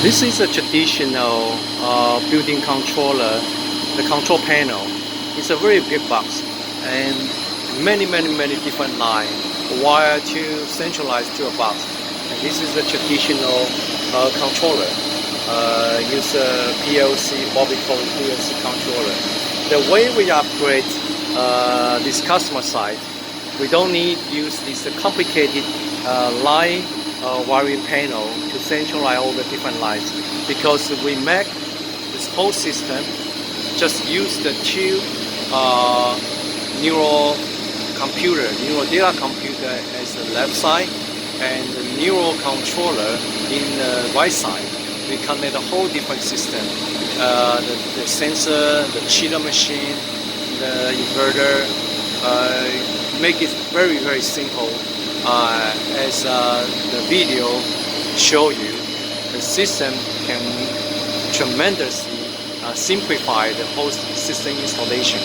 This is a traditional building controller, the control panel. It's a very big box and many different lines wired to centralize to a box. And this is a traditional controller. Use a PLC, what we call PLC controller. The way we upgrade this customer side, we don't need use this complicated line wiring panel to centralize all the different lines, because we make this whole system just use the two neural data computer as the left side and the neural controller in the right side. We connect a whole different system, the sensor, the cheater machine, the inverter, make it very simple. As the video show you, the system can tremendously simplify the whole system installation.